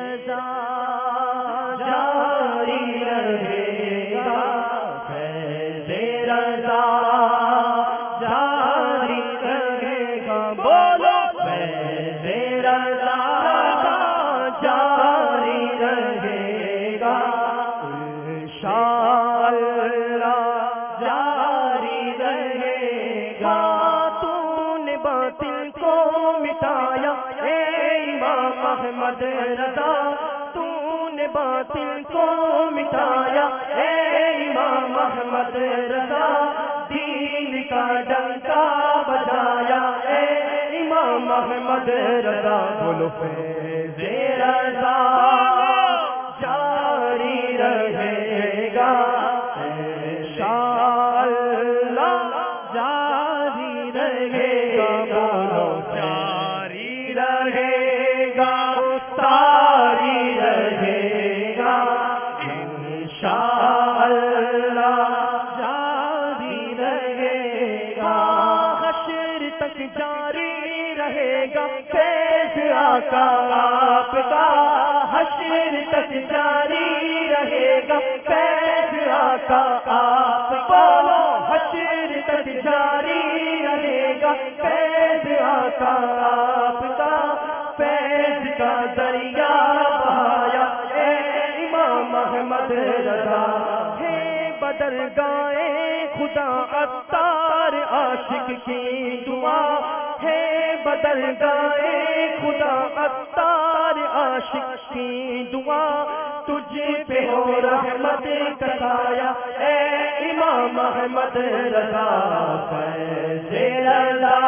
رضا جاری رہے گا، فیض رضا جاری رہے گا، بولو فیض رضا جاری رہے گا، انشاءاللہ جاری رہے گا۔ تو نے باطل کو مٹایا اے امام احمد رضا، تو نے باطل کو مٹایا اے امام احمد رضا، دین کا ڈنکا بجایا اے امام احمد رضا، بولو فیض رضا جاری رہے گا، انشاءاللہ جاری رہے گا، بولو جاری رہے گا، ساری رہے گا، انشاءاللہ جاری رہے گا، حشر تک جاری رہے گا فیض آقا آپ کا، حشر تک جاری رہے گا فیض آقا آپ کا، حشر تک جاری رہے گا فیض آقا آپ کا، فیض کا دریا بہایا اے امام احمد رضا، ہے بدرگاہ خدا عطار عاشق کی دعا، ہے بدرگاہ خدا عطار عاشق کی دعا، تجھ پہ ہو رحمت کا سایہ اے امام احمد رضا، فیض رضا